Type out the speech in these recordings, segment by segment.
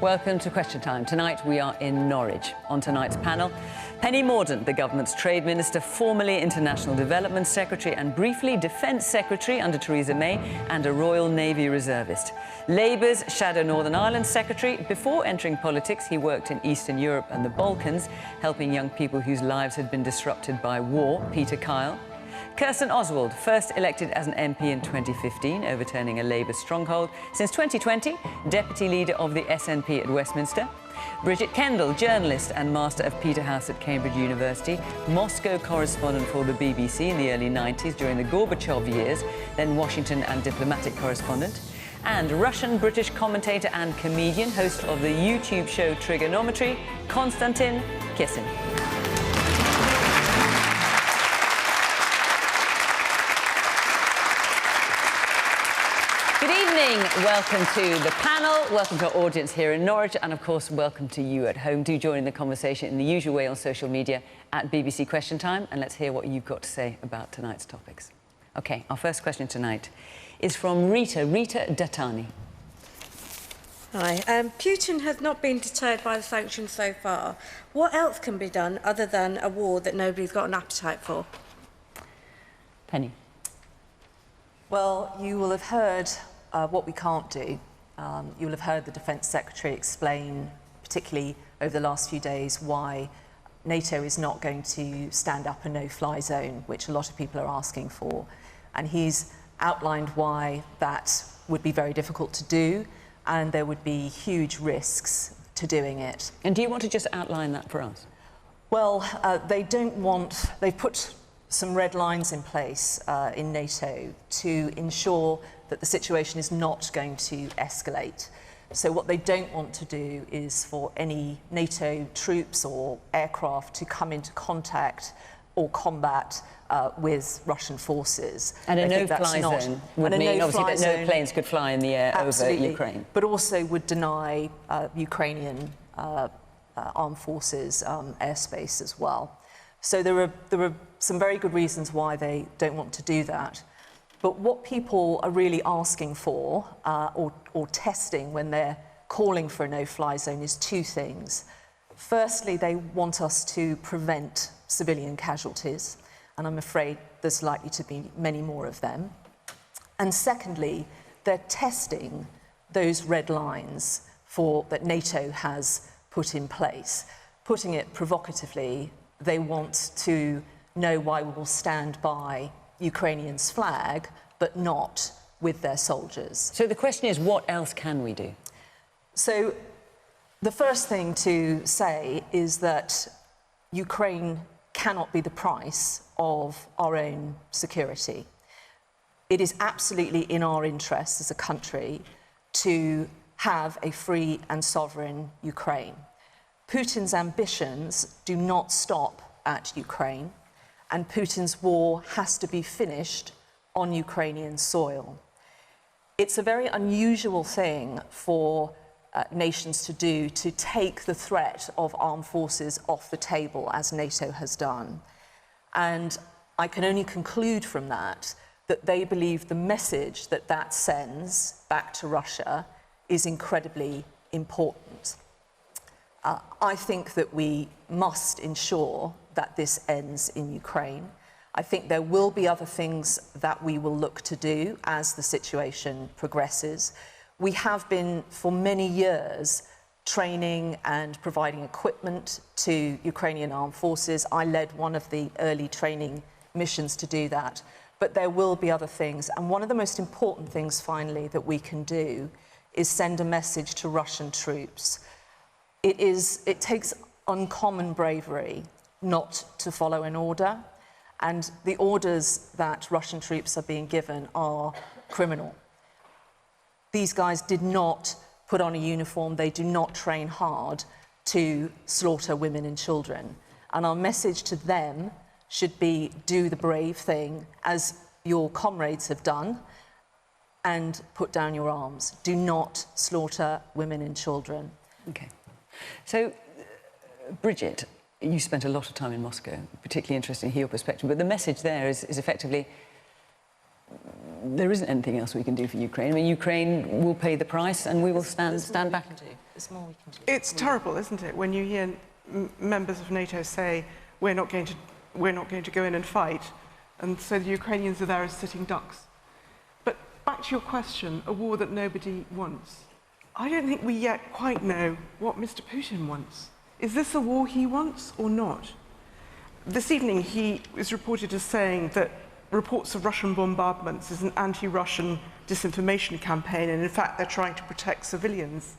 Welcome to Question Time. Tonight we are in Norwich. On tonight's panel, Penny Mordaunt, the government's Trade Minister, formerly International Development Secretary and briefly Defence Secretary under Theresa May, and a Royal Navy reservist. Labour's Shadow Northern Ireland Secretary. Before entering politics, he worked in Eastern Europe and the Balkans, helping young people whose lives had been disrupted by war. Peter Kyle. Kirsten Oswald, first elected as an MP in 2015, overturning a Labour stronghold. Since 2020, Deputy Leader of the SNP at Westminster. Bridget Kendall, journalist and Master of Peterhouse at Cambridge University, Moscow correspondent for the BBC in the early 90s during the Gorbachev years, then Washington and diplomatic correspondent. And Russian-British commentator and comedian, host of the YouTube show Trigonometry, Konstantin Kisin. Welcome to the panel, welcome to our audience here in Norwich, and of course welcome to you at home. Do join in the conversation in the usual way on social media at BBC Question Time, and let's hear what you've got to say about tonight's topics. OK, our first question tonight is from Rita Datani. Hi. Putin has not been deterred by the sanctions so far. What else can be done other than a war that nobody's got an appetite for? Penny. Well, you will have heard what we can't do. You will have heard the Defence Secretary explain, particularly over the last few days, why NATO is not going to stand up a no-fly zone, which a lot of people are asking for. And he's outlined why that would be very difficult to do, and there would be huge risks to doing it. And do you want to just outline that for us? Well, they've put some red lines in place in NATO to ensure that the situation is not going to escalate. So what they don't want to do is for any NATO troops or aircraft to come into contact or combat with Russian forces. And a no-fly zone would mean, obviously, that no planes could fly in the air over Ukraine. But also would deny Ukrainian armed forces airspace as well. So there are some very good reasons why they don't want to do that. But what people are really asking for, or testing when they're calling for a no-fly zone, is two things. Firstly, they want us to prevent civilian casualties, and I'm afraid there's likely to be many more of them. And secondly, they're testing those red lines that NATO has put in place. Putting it provocatively, they want to know why we will stand by Ukrainians' flag, but not with their soldiers. So the question is, what else can we do? So the first thing to say is that Ukraine cannot be the price of our own security. It is absolutely in our interests as a country to have a free and sovereign Ukraine. Putin's ambitions do not stop at Ukraine, and Putin's war has to be finished on Ukrainian soil. It's a very unusual thing for nations to do, to take the threat of armed forces off the table, as NATO has done. And I can only conclude from that they believe the message that sends back to Russia is incredibly important. I think that we must ensure that this ends in Ukraine. I think there will be other things that we will look to do as the situation progresses. We have been, for many years, training and providing equipment to Ukrainian armed forces. I led one of the early training missions to do that. But there will be other things. And one of the most important things, finally, that we can do is send a message to Russian troops. It takes uncommon bravery not to follow an order, and the orders that Russian troops are being given are criminal. These guys did not put on a uniform, they do not train hard to slaughter women and children. And our message to them should be, do the brave thing, as your comrades have done, and put down your arms. Do not slaughter women and children. OK. So, Bridget, you spent a lot of time in Moscow, particularly interested in your perspective, but the message there is effectively there isn't anything else we can do for Ukraine. I mean, Ukraine will pay the price, and we will stand back. There's more we can do. It's terrible, isn't it, when you hear members of NATO say, we're not going to go in and fight, and so the Ukrainians are there as sitting ducks. But back to your question, a war that nobody wants. I don't think we yet quite know what Mr. Putin wants. Is this a war he wants or not? This evening he was reported as saying that reports of Russian bombardments is an anti-Russian disinformation campaign, and in fact they're trying to protect civilians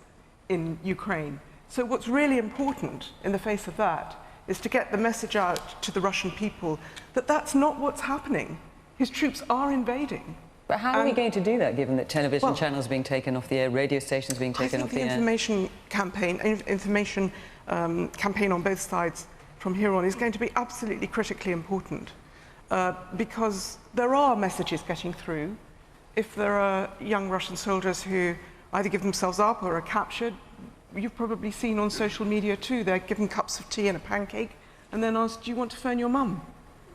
in Ukraine. So what's really important in the face of that is to get the message out to the Russian people that that's not what's happening. His troops are invading. But how are we going to do that, given that television channels are being taken off the air, radio stations being taken off the air? I think the information campaign on both sides from here on is going to be absolutely critically important, because there are messages getting through. If there are young Russian soldiers who either give themselves up or are captured, you've probably seen on social media too, they're given cups of tea and a pancake and then asked, do you want to phone your mum?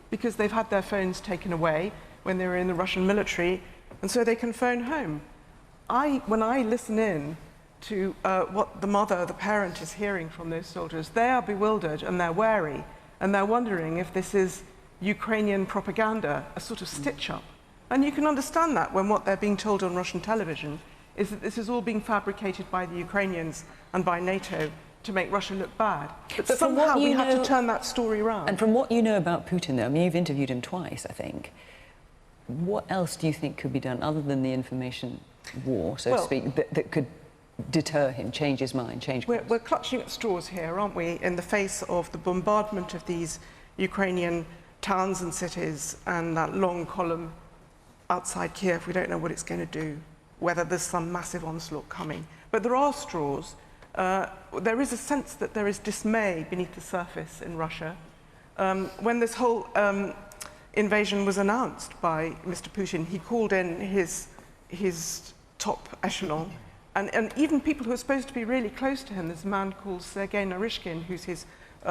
Because they've had their phones taken away when they were in the Russian military, and so they can phone home. When I listen in to what the mother, the parent, is hearing from those soldiers, they are bewildered and they're wary, and they're wondering if this is Ukrainian propaganda, a sort of stitch-up. And you can understand that when what they're being told on Russian television is that this is all being fabricated by the Ukrainians and by NATO to make Russia look bad. But somehow we have to turn that story around. And from what you know about Putin, though, I mean, you've interviewed him twice, I think. What else do you think could be done, other than the information war, so to speak, that could deter him, change his mind, change course? We're clutching at straws here, aren't we, in the face of the bombardment of these Ukrainian towns and cities and that long column outside Kiev. We don't know what it's going to do, whether there's some massive onslaught coming. But there are straws. There is a sense that there is dismay beneath the surface in Russia. When this whole invasion was announced by Mr. Putin, he called in his top echelon, and even people who are supposed to be really close to him. There's a man called Sergei Naryshkin, who's his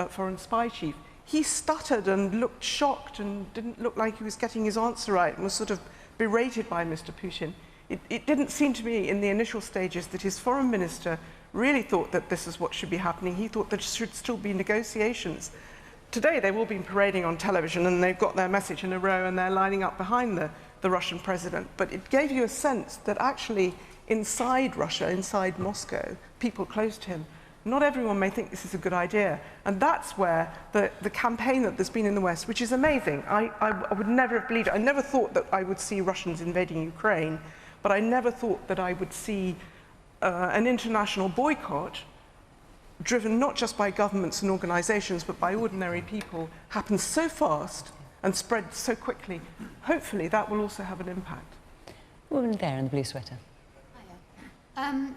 foreign spy chief. He stuttered and looked shocked and didn't look like he was getting his answer right, and was sort of berated by Mr. Putin. It didn't seem to me in the initial stages that his foreign minister really thought that this is what should be happening. He thought there should still be negotiations. Today they've all been parading on television and they've got their message in a row and they're lining up behind the Russian president. But it gave you a sense that actually inside Russia, inside Moscow, people close to him, not everyone may think this is a good idea. And that's where the campaign that there's been in the West, which is amazing. I would never have believed it. I never thought that I would see Russians invading Ukraine, but I never thought that I would see an international boycott driven not just by governments and organisations, but by ordinary people, happen so fast and spread so quickly. Hopefully that will also have an impact. Woman there in the blue sweater. Hiya.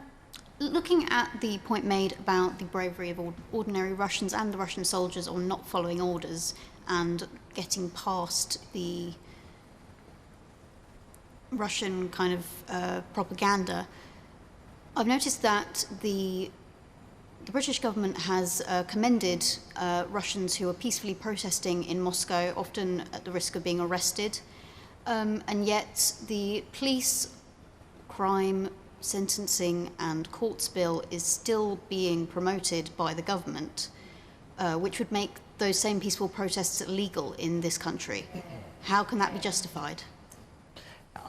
Looking at the point made about the bravery of ordinary Russians and the Russian soldiers on not following orders and getting past the Russian kind of propaganda, I've noticed that the British government has commended Russians who are peacefully protesting in Moscow, often at the risk of being arrested, and yet the police crime sentencing and courts bill is still being promoted by the government, which would make those same peaceful protests illegal in this country. How can that be justified?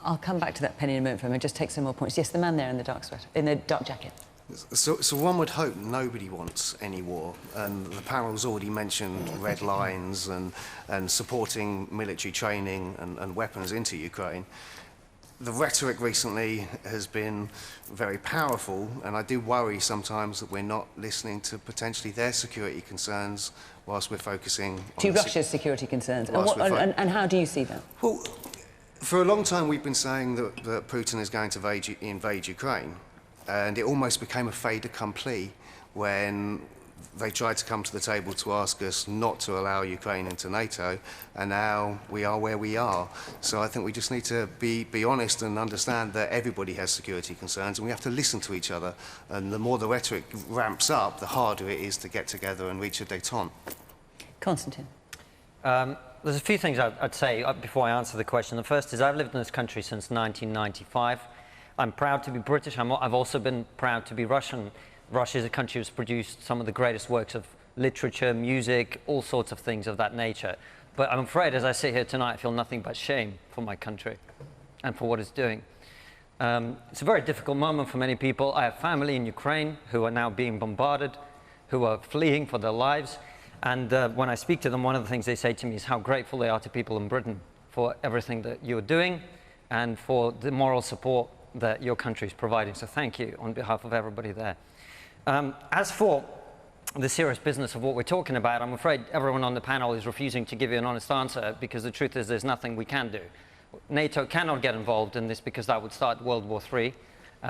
I'll come back to that, Penny, in a moment. For me, just take some more points. Yes, the man there in the dark sweater, in the dark jacket. So one would hope nobody wants any war, and the panel's already mentioned red lines and supporting military training and weapons into Ukraine. The rhetoric recently has been very powerful, and I do worry sometimes that we're not listening to potentially their security concerns whilst we're focusing on... To Russia's security concerns. And how do you see that? Well, for a long time we've been saying that Putin is going to invade Ukraine, and it almost became a fait accompli when they tried to come to the table to ask us not to allow Ukraine into NATO, and now we are where we are. So I think we just need to be honest and understand that everybody has security concerns, and we have to listen to each other. And the more the rhetoric ramps up, the harder it is to get together and reach a détente. Konstantin. there's a few things I'd say before I answer the question. The first is I've lived in this country since 1995. I'm proud to be British. I've also been proud to be Russian. Russia is a country that's produced some of the greatest works of literature, music, all sorts of things of that nature. But I'm afraid, as I sit here tonight, I feel nothing but shame for my country and for what it's doing. It's a very difficult moment for many people. I have family in Ukraine who are now being bombarded, who are fleeing for their lives. And when I speak to them, one of the things they say to me is how grateful they are to people in Britain for everything that you're doing and for the moral support that your country is providing. So thank you on behalf of everybody there. As for the serious business of what we're talking about, I'm afraid everyone on the panel is refusing to give you an honest answer because the truth is there's nothing we can do. NATO cannot get involved in this because that would start World War III,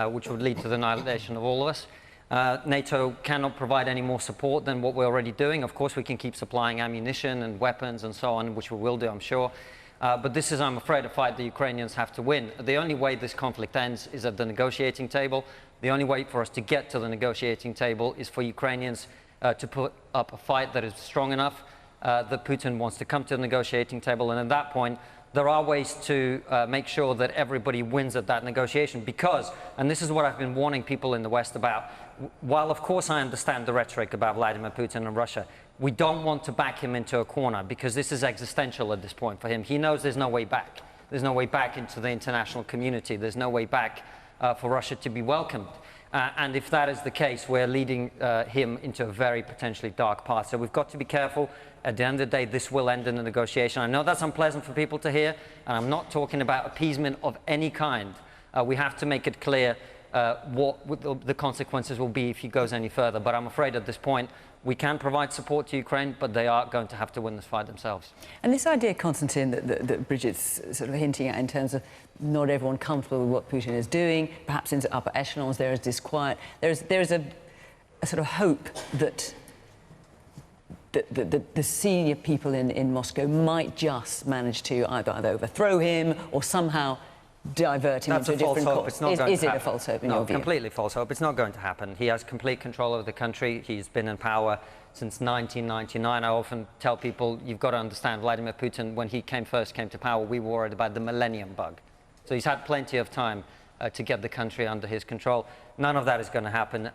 which would lead to the annihilation of all of us. NATO cannot provide any more support than what we're already doing. Of course, we can keep supplying ammunition and weapons and so on, which we will do, I'm sure. But this is, I'm afraid, a fight the Ukrainians have to win. The only way this conflict ends is at the negotiating table. The only way for us to get to the negotiating table is for Ukrainians to put up a fight that is strong enough that Putin wants to come to the negotiating table. And at that point, there are ways to make sure that everybody wins at that negotiation because, and this is what I've been warning people in the West about, while of course I understand the rhetoric about Vladimir Putin and Russia, we don't want to back him into a corner because this is existential at this point for him. He knows there's no way back. There's no way back into the international community. There's no way back for Russia to be welcomed. And if that is the case, we're leading him into a very potentially dark path. So we've got to be careful. At the end of the day, this will end in a negotiation. I know that's unpleasant for people to hear, and I'm not talking about appeasement of any kind. We have to make it clear what the consequences will be if he goes any further. But I'm afraid at this point, we can provide support to Ukraine, but they are going to have to win this fight themselves. And this idea, Konstantin, that Bridget's sort of hinting at in terms of not everyone comfortable with what Putin is doing, perhaps in the upper echelons there is disquiet. There is a sort of hope that the senior people in Moscow might just manage to either overthrow him or somehow divert him into a different course. Is it a false hope in your view? No, completely false hope. It's not going to happen. He has complete control over the country. He's been in power since 1999. I often tell people, you've got to understand, Vladimir Putin, when he first came to power, we were worried about the millennium bug. So he's had plenty of time to get the country under his control. None of that is going to happen.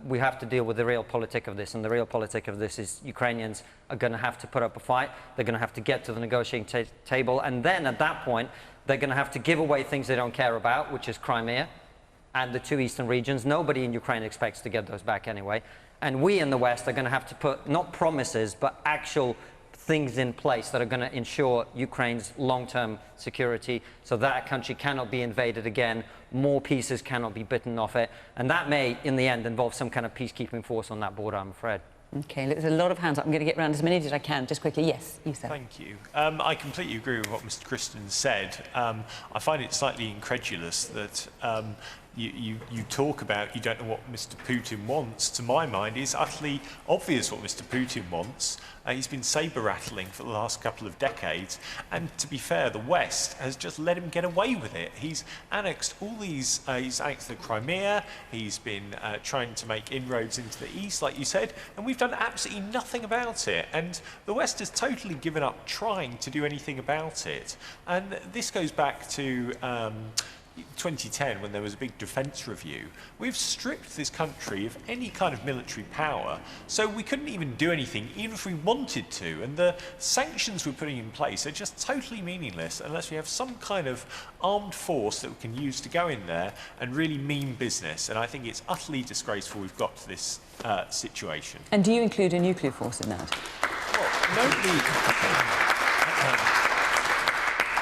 We have to deal with the real politic of this, and the real politic of this is Ukrainians are going to have to put up a fight. They're going to have to get to the negotiating table, and then at that point, they're going to have to give away things they don't care about, which is Crimea and the two eastern regions. Nobody in Ukraine expects to get those back anyway. And we in the West are going to have to put not promises, but actual things in place that are going to ensure Ukraine's long-term security so that country cannot be invaded again, more pieces cannot be bitten off it, and that may, in the end, involve some kind of peacekeeping force on that border, I'm afraid. OK, there's a lot of hands up. I'm going to get round as many as I can, just quickly. Yes, you said. Thank you. I completely agree with what Mr. Kirsten said. I find it slightly incredulous that you talk about you don't know what Mr. Putin wants. To my mind, it's utterly obvious what Mr. Putin wants. He's been saber-rattling for the last couple of decades, and to be fair, the West has just let him get away with it. He's annexed all these, he's annexed the Crimea, he's been trying to make inroads into the East, like you said, and we've done absolutely nothing about it. And the West has totally given up trying to do anything about it. And this goes back to 2010, when there was a big defence review. We've stripped this country of any kind of military power, so we couldn't even do anything, even if we wanted to. And the sanctions we're putting in place are just totally meaningless unless we have some kind of armed force that we can use to go in there and really mean business. And I think it's utterly disgraceful we've got to this situation. And do you include a nuclear force in that? Well, nobody...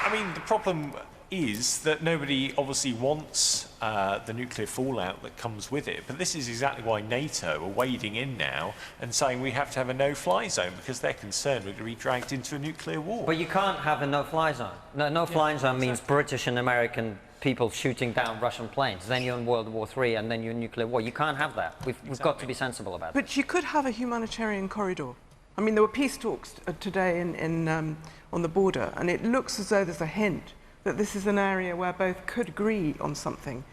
I mean, the problem is that nobody obviously wants the nuclear fallout that comes with it. But this is exactly why NATO are wading in now and saying we have to have a no-fly zone because they're concerned we're going to be dragged into a nuclear war. But you can't have a no-fly zone. No-fly zone means British and American people shooting down Russian planes. Then you're in World War III, and then you're in nuclear war. You can't have that. We've got to be sensible about it. But you could have a humanitarian corridor. I mean, there were peace talks today on the border, and it looks as though there's a hint that this is an area where both could agree on something.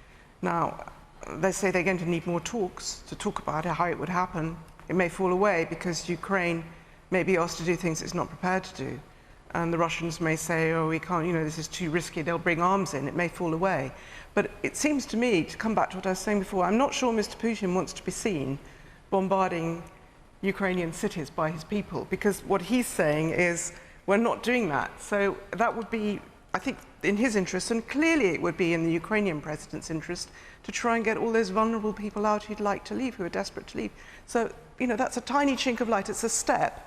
Now, they say they're going to need more talks to talk about how it would happen. It may fall away because Ukraine may be asked to do things it's not prepared to do. and the Russians may say, oh, we can't, you know, this is too risky, they'll bring arms in, it may fall away. But it seems to me, to come back to what I was saying before, I'm not sure Mr. Putin wants to be seen bombarding Ukrainian cities by his people, because what he's saying is, we're not doing that. So that would be, I think, in his interest, and clearly it would be in the Ukrainian president's interest, to try and get all those vulnerable people out who'd like to leave, who are desperate to leave. So, you know, that's a tiny chink of light. It's a step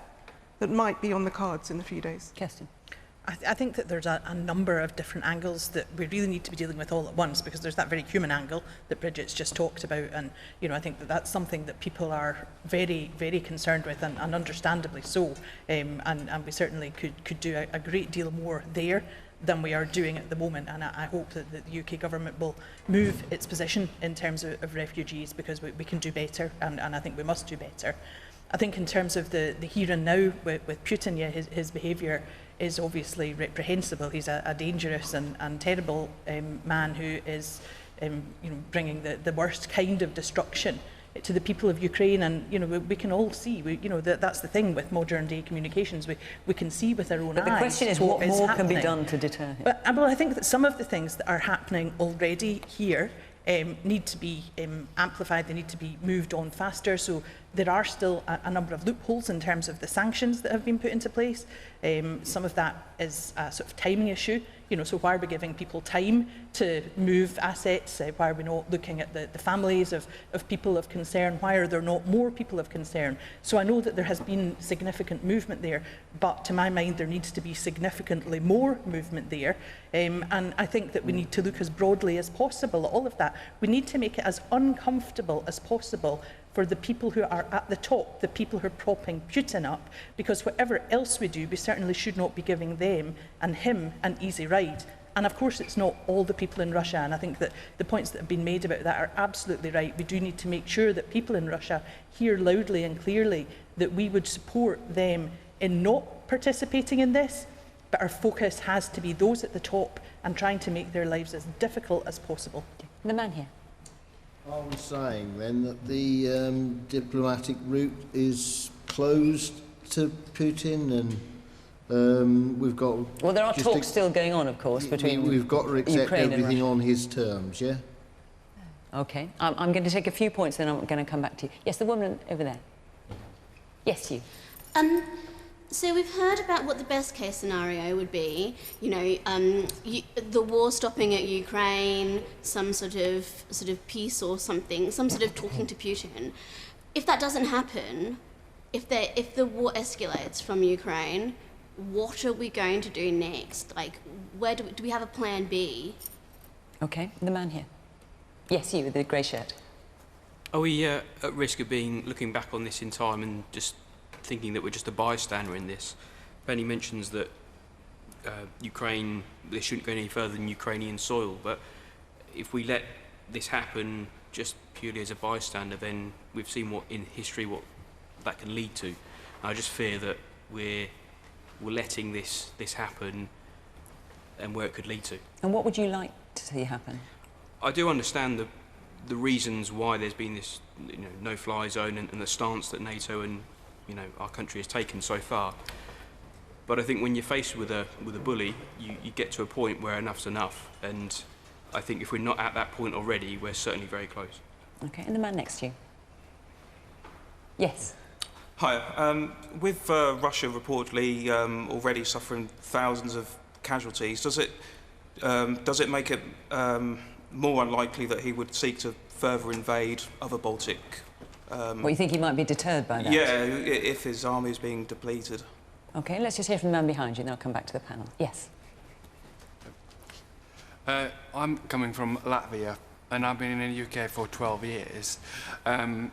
that might be on the cards in a few days. Kirsten. I think that there's a number of different angles that we really need to be dealing with all at once, because there's that very human angle that Bridget's just talked about, and you know, I think that that's something that people are very, very concerned with, and understandably so, and we certainly could do a great deal more there than we are doing at the moment, and I hope that the UK government will move its position in terms of refugees, because we can do better, and I think we must do better. I think in terms of the here and now with Putin, yeah, his behaviour is obviously reprehensible. He's a dangerous and terrible man who is you know, bringing the worst kind of destruction to the people of Ukraine, and you know, we can all see, you know, that's the thing with modern day communications, we can see with our own eyes. But the question is, what more can be done to deter him? But well, I think that some of the things that are happening already here need to be amplified, they need to be moved on faster. So there are still a number of loopholes in terms of the sanctions that have been put into place. Some of that is a sort of timing issue. You know, so why are we giving people time to move assets? Why are we not looking at the families of people of concern? Why are there not more people of concern? So I know that there has been significant movement there, but to my mind there needs to be significantly more movement there. And I think that we need to look as broadly as possible at all of that. We need to make it as uncomfortable as possible for the people who are at the top, the people who are propping Putin up, because whatever else we do, we certainly should not be giving them and him an easy ride. And of course it's not all the people in Russia, and I think that the points that have been made about that are absolutely right. We do need to make sure that people in Russia hear loudly and clearly that we would support them in not participating in this, but our focus has to be those at the top and trying to make their lives as difficult as possible. The man here. Are we saying then that the diplomatic route is closed to Putin, and we've got... Well, there are talks still going on, of course, between we've got to accept Ukraine everything and on his terms, yeah? Okay. I'm going to take a few points, then I'm going to come back to you. Yes, the woman over there. Yes, you. So we've heard about what the best case scenario would be, you know, the war stopping at Ukraine, some sort of peace or something, some sort of talking to Putin. If that doesn't happen, if the war escalates from Ukraine, what are we going to do next? Like, where do we have a plan B? Okay, the man here. Yes, you with the grey shirt. Are we at risk of looking back on this in time and just thinking that we're just a bystander in this? Penny mentions that Ukraine, they shouldn't go any further than Ukrainian soil, but if we let this happen just purely as a bystander, then we've seen what in history what that can lead to. I just fear that we're letting this happen and where it could lead to. And what would you like to see happen? I do understand the reasons why there's been this, you know, no-fly zone and the stance that Nato and, you know, our country has taken so far. But I think when you're faced with a bully, you get to a point where enough's enough. And I think if we're not at that point already, we're certainly very close. Okay, and the man next to you. Yes. Hi. With Russia reportedly already suffering thousands of casualties, does it make it more unlikely that he would seek to further invade other Baltic? Well, you think he might be deterred by that? Yeah, if his army is being depleted. Okay, let's just hear from the man behind you, and then I'll come back to the panel. Yes. I'm coming from Latvia, and I've been in the UK for 12 years. I'm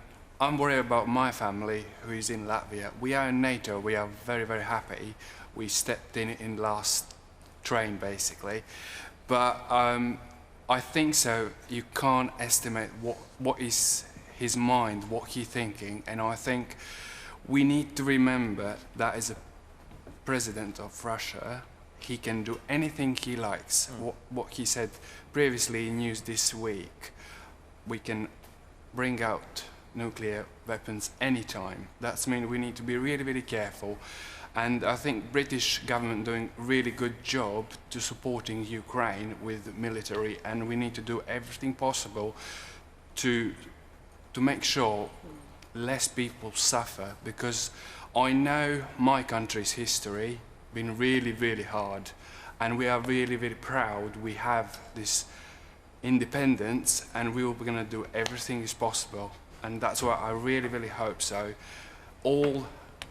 worried about my family, who is in Latvia. We are in Nato. We are very, very happy. We stepped in last train, basically. But I think so. You can't estimate what is his mind, what he's thinking, and I think we need to remember that as a president of Russia, he can do anything he likes. What he said previously in news this week, we can bring out nuclear weapons anytime. That means we need to be really, really careful. And I think British government doing really good job to supporting Ukraine with military, and we need to do everything possible to make sure less people suffer, because I know my country's history been really, really hard, and we are really, really proud we have this independence, and we will be going to do everything is possible, and that's why I really, really hope so. All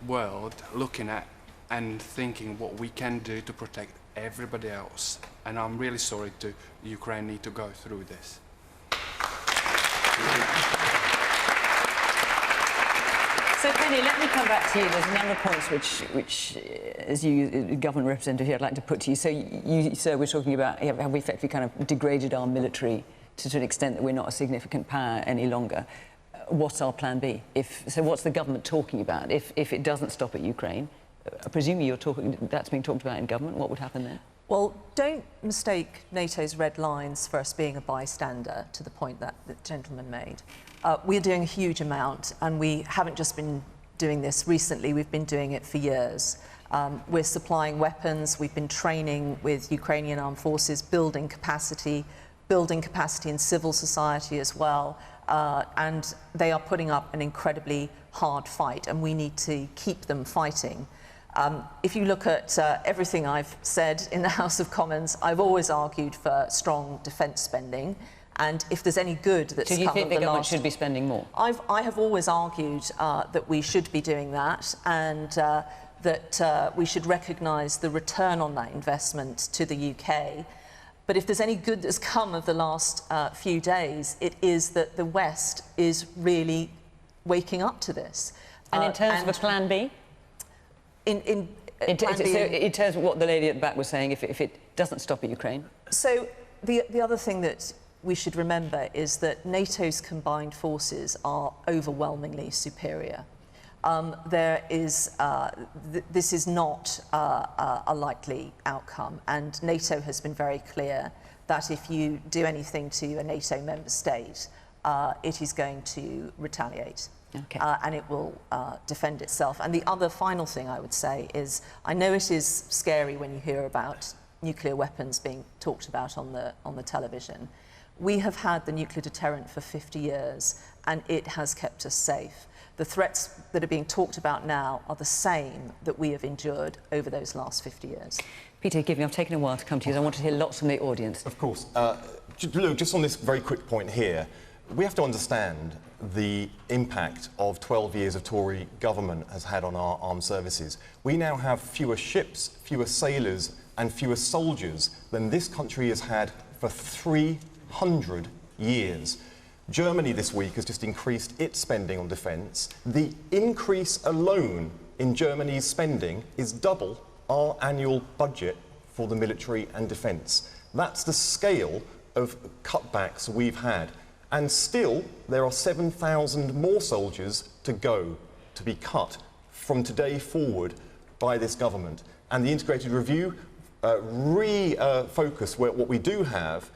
world looking at and thinking what we can do to protect everybody else, and I'm really sorry to Ukraine need to go through this. So, Penny, let me come back to you. There's a number of points which as you, government representative here, I'd like to put to you. So, you, sir, we're talking about have we effectively kind of degraded our military to an extent that we're not a significant power any longer. What's our plan B? So what's the government talking about? If it doesn't stop at Ukraine, presumably that's being talked about in government, what would happen then? Well, don't mistake NATO's red lines for us being a bystander, to the point that the gentleman made. We're doing a huge amount, and we haven't just been doing this recently, we've been doing it for years. We're supplying weapons, we've been training with Ukrainian armed forces, building capacity in civil society as well, and they are putting up an incredibly hard fight, and we need to keep them fighting. If you look at everything I've said in the House of Commons, I've always argued for strong defence spending, and if there's any good that's come of the last... Do you think the government should be spending more? I have always argued that we should be doing that, and that we should recognise the return on that investment to the UK. But if there's any good that's come of the last few days, it is that the West is really waking up to this. And in terms of a plan B? In terms of what the lady at the back was saying, if it doesn't stop at Ukraine? So the other thing that we should remember is that NATO's combined forces are overwhelmingly superior. This is not a likely outcome, and NATO has been very clear that if you do anything to a NATO member state, it is going to retaliate. Okay. And it will defend itself. And the other final thing I would say is, I know it is scary when you hear about nuclear weapons being talked about on the television. We have had the nuclear deterrent for 50 years, and it has kept us safe. The threats that are being talked about now are the same that we have endured over those last 50 years. Peter, I've taken a while to come to you. I want to hear lots from the audience. Of course. Just on this very quick point here, we have to understand the impact of 12 years of Tory government has had on our armed services. We now have fewer ships, fewer sailors and fewer soldiers than this country has had for 300 years. Germany this week has just increased its spending on defence. The increase alone in Germany's spending is double our annual budget for the military and defence. That's the scale of cutbacks we've had. And still, there are 7,000 more soldiers to go, to be cut from today forward by this government. And the integrated review refocus what we do have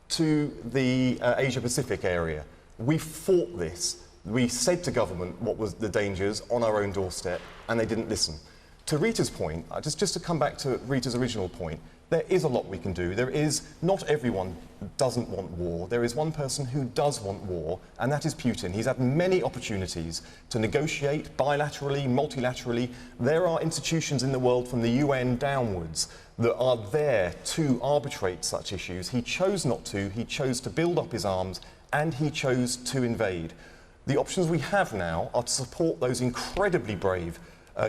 to the Asia-Pacific area. We fought this. We said to government what was the dangers on our own doorstep, and they didn't listen. To Rita's point, just to come back to Rita's original point, there is a lot we can do. Not everyone doesn't want war. There is one person who does want war, and that is Putin. He's had many opportunities to negotiate bilaterally, multilaterally. There are institutions in the world from the UN downwards that are there to arbitrate such issues. He chose not to. He chose to build up his arms, and he chose to invade. The options we have now are to support those incredibly brave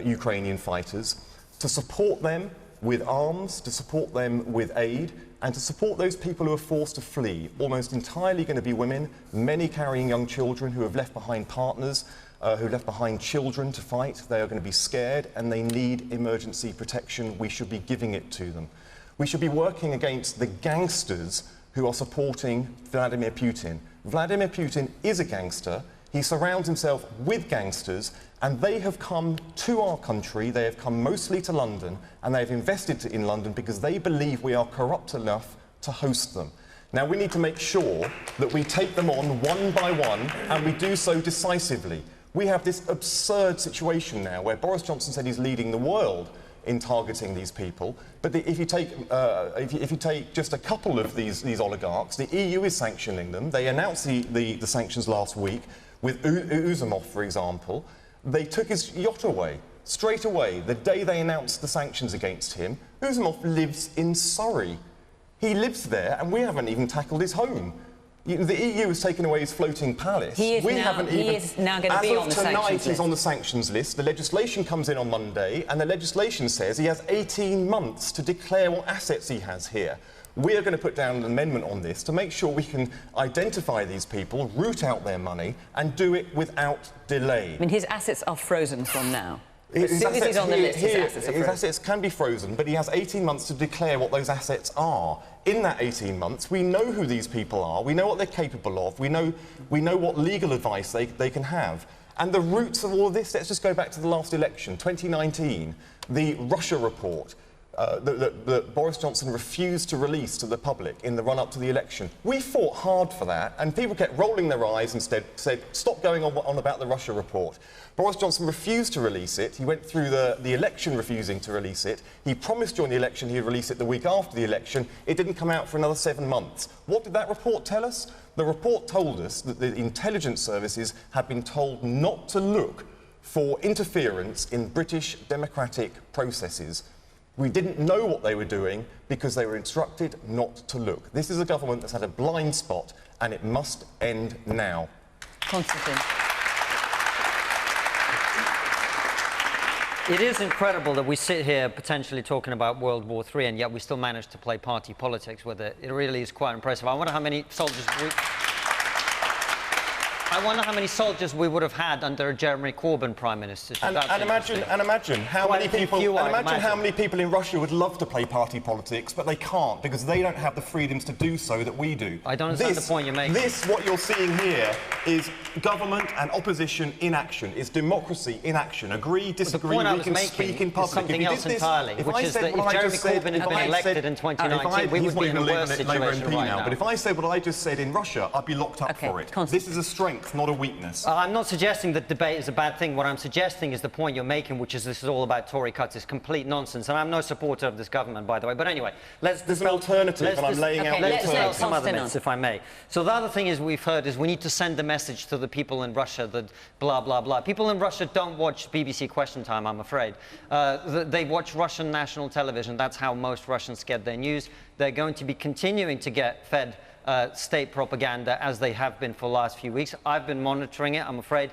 Ukrainian fighters, to support them with arms, to support them with aid, and to support those people who are forced to flee, almost entirely going to be women, many carrying young children who have left behind partners, who have left behind children to fight. They are going to be scared and they need emergency protection. We should be giving it to them. We should be working against the gangsters who are supporting Vladimir Putin. Vladimir Putin is a gangster. He surrounds himself with gangsters, and they have come to our country, they have come mostly to London, and they have invested in London because they believe we are corrupt enough to host them. Now, we need to make sure that we take them on one by one, and we do so decisively. We have this absurd situation now where Boris Johnson said he's leading the world in targeting these people, but if you take just a couple of these oligarchs, the EU is sanctioning them. They announced the sanctions last week with Uzumov, for example. They took his yacht away straight away the day they announced the sanctions against him. Uzumov lives in Surrey. He lives there, and we haven't even tackled his home. The EU has taken away his floating palace. He is now going to be on the sanctions list. As of tonight, he's on the sanctions list. The legislation comes in on Monday, and the legislation says he has 18 months to declare what assets he has here. We are going to put down an amendment on this to make sure we can identify these people, root out their money, and do it without delay. I mean, his assets are frozen from now. As soon as he's on the list, his assets are frozen. His assets can be frozen, but he has 18 months to declare what those assets are. In that 18 months, we know who these people are, we know what they're capable of, we know what legal advice they can have. And the roots of all of this, let's just go back to the last election, 2019, the Russia report that Boris Johnson refused to release to the public in the run-up to the election. We fought hard for that, and people kept rolling their eyes and said, stop going on about the Russia report. Boris Johnson refused to release it. He went through the election refusing to release it. He promised during the election he'd release it the week after the election. It didn't come out for another 7 months. What did that report tell us? The report told us that the intelligence services had been told not to look for interference in British democratic processes. We didn't know what they were doing because they were instructed not to look. This is a government that's had a blind spot, and it must end now. Konstantin. It is incredible that we sit here potentially talking about World War III, and yet we still manage to play party politics with it. It really is quite impressive. I wonder how many soldiers we would have had under a Jeremy Corbyn Prime Minister. And imagine how many people in Russia would love to play party politics, but they can't because they don't have the freedoms to do so that we do. I don't understand the point you're making. What you're seeing here is government and opposition in action. It's democracy in action. Agree, disagree, we can speak in public. Something else entirely, which is that if Jeremy Corbyn had been elected in 2019, we would be in a worse situation right now. But if I said what I just said in Russia, I'd be locked up for it. This is a strength, not a weakness. I'm not suggesting that debate is a bad thing. What I'm suggesting is the point you're making, which is this is all about Tory cuts, is complete nonsense. And I'm no supporter of this government, by the way. But anyway, there's an alternative, and I'm laying out let's dispel some other myths, if I may. So the other thing is we've heard is we need to send a message to the people in Russia that blah, blah, blah. People in Russia don't watch BBC Question Time, I'm afraid. They watch Russian national television. That's how most Russians get their news. They're going to be continuing to get fed state propaganda as they have been for the last few weeks. I've been monitoring it. I'm afraid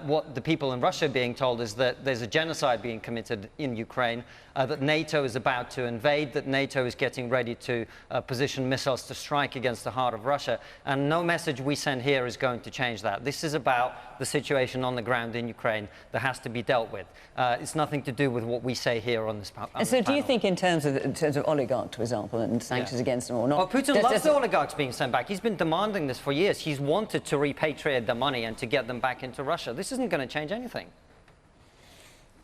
what the people in Russia are being told is that there's a genocide being committed in Ukraine, that NATO is about to invade, that NATO is getting ready to position missiles to strike against the heart of Russia. And no message we send here is going to change that. This is about the situation on the ground in Ukraine that has to be dealt with. It's nothing to do with what we say here on this panel. And so do you think in terms of oligarchs, for example, and sanctions against them or not? Well, Putin loves the oligarchs being sent back. He's been demanding this for years. He's wanted to repatriate the money and to get them back into Russia. This isn't going to change anything.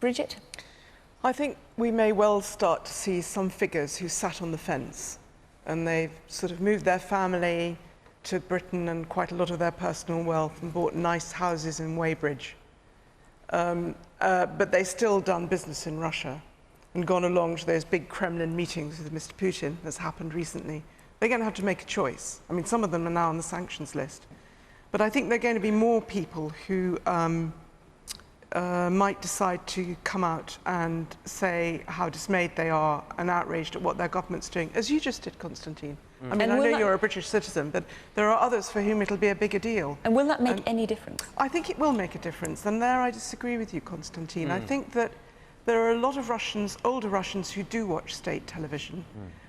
Bridget? I think we may well start to see some figures who sat on the fence and they've sort of moved their family to Britain and quite a lot of their personal wealth and bought nice houses in Weybridge. But they've still done business in Russia and gone along to those big Kremlin meetings with Mr. Putin, that's happened recently. They're going to have to make a choice. I mean, some of them are now on the sanctions list. But I think there are going to be more people who might decide to come out and say how dismayed they are and outraged at what their government's doing, as you just did, Konstantin. I mean, I know you're a British citizen, but there are others for whom it'll be a bigger deal. And will that make any difference? I think it will make a difference. And there I disagree with you, Konstantin. I think that there are a lot of Russians, older Russians, who do watch state television,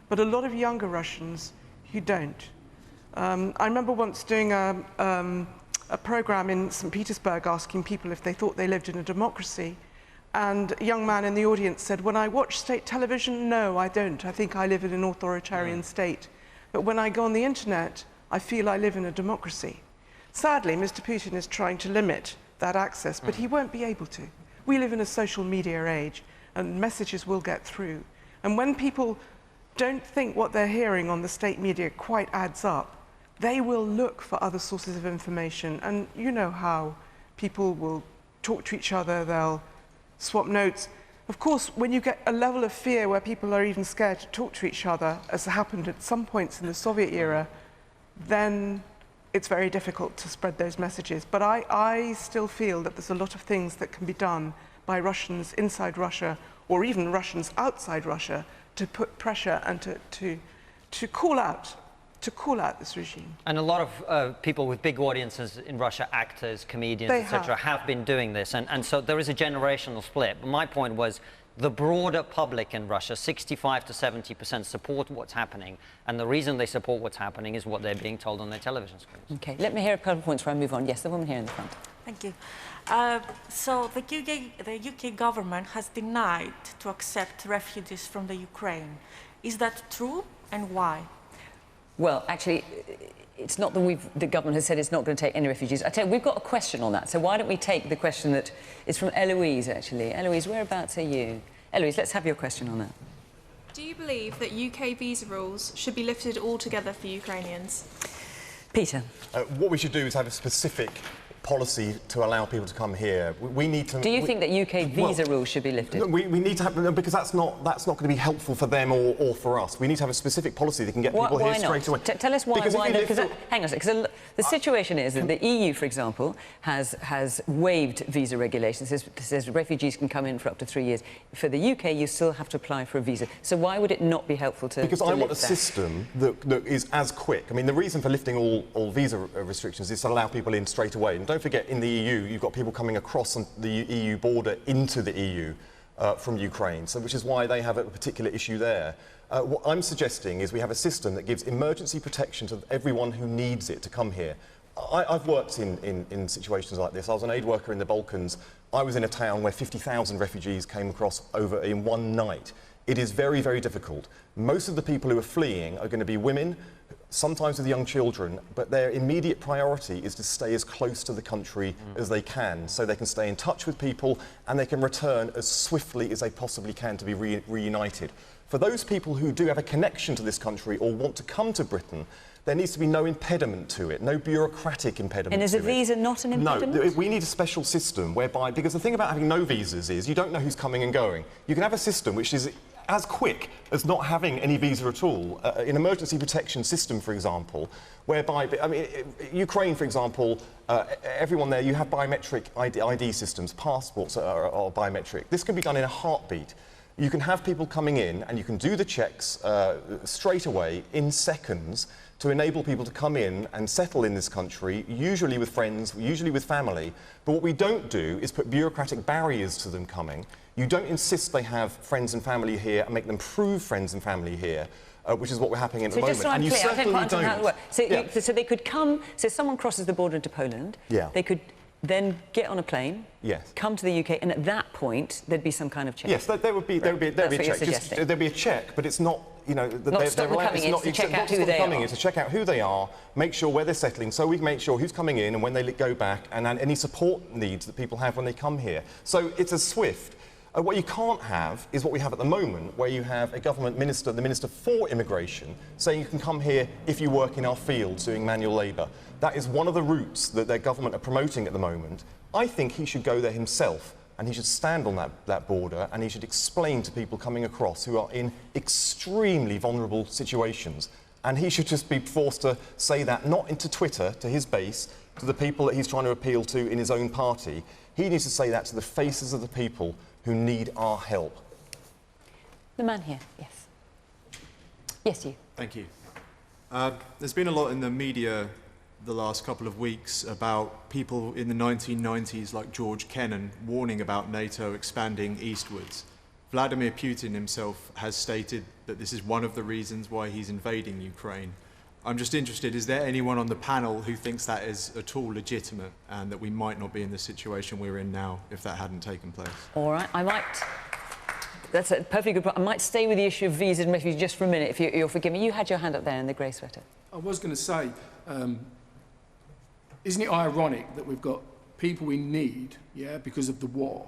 but a lot of younger Russians who don't. I remember once doing a program in St. Petersburg asking people if they thought they lived in a democracy. And a young man in the audience said, when I watch state television, no, I don't. I think I live in an authoritarian state. But when I go on the internet, I feel I live in a democracy. Sadly, Mr. Putin is trying to limit that access, but he won't be able to. We live in a social media age, and messages will get through. And when people don't think what they're hearing on the state media quite adds up, they will look for other sources of information. And you know how people will talk to each other, they'll swap notes. Of course, when you get a level of fear where people are even scared to talk to each other, as happened at some points in the Soviet era, then it's very difficult to spread those messages. But I still feel that there's a lot of things that can be done by Russians inside Russia, or even Russians outside Russia, to put pressure and to call out this regime. And a lot of people with big audiences in Russia, actors, comedians, etc., have been doing this. And so there is a generational split. But my point was the broader public in Russia, 65 to 70%, support what's happening. And the reason they support what's happening is what they're being told on their television screens. OK, let me hear a couple of points before I move on. Yes, the woman here in the front. Thank you. So the UK government has denied to accept refugees from the Ukraine. Is that true, and why? Well, actually, it's not that the government has said it's not going to take any refugees. I tell you, we've got a question on that. So why don't we take the question that is from Eloise, actually. Eloise, whereabouts are you? Eloise, let's have your question on that. Do you believe that UK visa rules should be lifted altogether for Ukrainians? Peter. What we should do is have a specific policy to allow people to come here. We need to... Do you think that UK visa rules should be lifted? We need to have... Because that's not going to be helpful for them or for us. We need to have a specific policy that can get people here straight away. Tell us why. Hang on a second. Because the situation is that the EU, for example, has waived visa regulations. It says refugees can come in for up to 3 years. For the UK, you still have to apply for a visa. So why would it not be helpful to Because I want a system that is as quick. I mean, the reason for lifting all visa restrictions is to allow people in straight away. And don't forget, in the EU, you've got people coming across the EU border into the EU from Ukraine, so which is why they have a particular issue there. What I'm suggesting is we have a system that gives emergency protection to everyone who needs it to come here. I've worked in situations like this. I was an aid worker in the Balkans. I was in a town where 50,000 refugees came across over in one night. It is very, very difficult. Most of the people who are fleeing are going to be women, sometimes with young children, but their immediate priority is to stay as close to the country as they can, so they can stay in touch with people and they can return as swiftly as they possibly can to be reunited. For those people who do have a connection to this country or want to come to Britain, there needs to be no impediment to it, no bureaucratic impediment to it. And is a visa not an impediment? No, we need a special system whereby, because the thing about having no visas is you don't know who's coming and going. You can have a system which is as quick as not having any visa at all. An emergency protection system, for example, whereby, I mean, Ukraine, for example, everyone there, you have biometric ID systems, passports are biometric. This can be done in a heartbeat. You can have people coming in and you can do the checks straight away in seconds to enable people to come in and settle in this country, usually with friends, usually with family. But what we don't do is put bureaucratic barriers to them coming. You don't insist they have friends and family here and make them prove friends and family here, which is what we're happening at the moment. So just so I'm clear, I don't quite understand how it works. So they could come, so someone crosses the border into Poland, they could then get on a plane, come to the UK, and at that point there'd be some kind of check. Yes, there would be a check. There'd be a check, but it's not, you know, not stop them coming in, it's to check out who they are. It's to check out who they are, make sure where they're settling, so we can make sure who's coming in and when they go back, and any support needs that people have when they come here. So it's as swift. What you can't have is what we have at the moment, where you have a government minister, the Minister for Immigration, saying you can come here if you work in our fields doing manual labour. That is one of the routes that their government are promoting at the moment. I think he should go there himself, and he should stand on that border, and he should explain to people coming across who are in extremely vulnerable situations. And he should just be forced to say that, not into Twitter, to his base, to the people that he's trying to appeal to in his own party. He needs to say that to the faces of the people who need our help. The man here, yes. Yes, you. Thank you. There's been a lot in the media the last couple of weeks about people in the 1990s like George Kennan warning about NATO expanding eastwards. Vladimir Putin himself has stated that this is one of the reasons why he's invading Ukraine. I'm just interested, is there anyone on the panel who thinks that is at all legitimate and that we might not be in the situation we're in now if that hadn't taken place? All right, that's a perfectly good point. I might stay with the issue of visas and refugees just for a minute, if you'll forgive me. You had your hand up there in the grey sweater. I was going to say, isn't it ironic that we've got people we need, because of the war,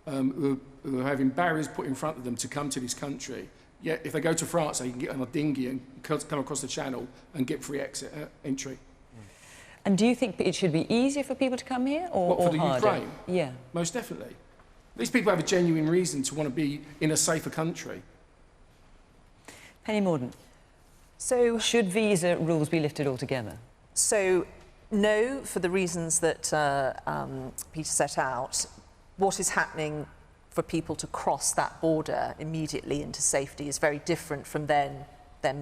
who are having barriers put in front of them to come to this country, yet if they go to France, they can get on a dinghy and come across the channel and get free entry. And do you think it should be easier for people to come here or, What, for the harder? Ukraine? Yeah. Most definitely. These people have a genuine reason to want to be in a safer country. Penny Mordaunt. So, should visa rules be lifted altogether? So, no, for the reasons that Peter set out. What is happening for people to cross that border immediately into safety is very different from them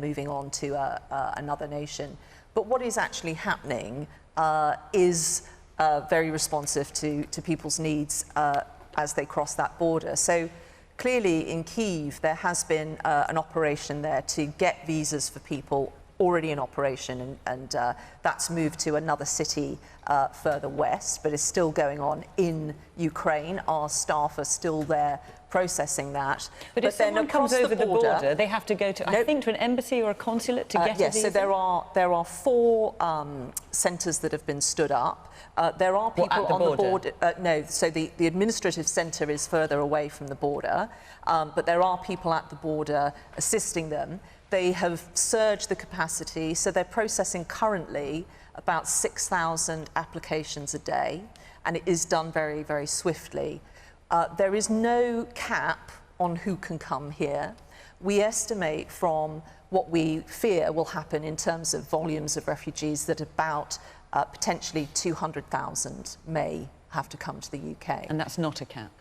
moving on to another nation. But what is actually happening is very responsive to people's needs as they cross that border. So clearly in Kyiv there has been an operation there to get visas for people already in operation, and that's moved to another city further west, but is still going on in Ukraine. Our staff are still there processing that. But if then someone comes over the border, they have to go to, I think, to an embassy or a consulate to get a visa? Yes, so there are 4 centres that have been stood up. There are people on the border. No, so the administrative centre is further away from the border, but there are people at the border assisting them. They have surged the capacity, so they're processing currently about 6,000 applications a day, and it is done very, very swiftly. There is no cap on who can come here. We estimate from what we fear will happen in terms of volumes of refugees that about potentially 200,000 may have to come to the UK. And that's not a cap?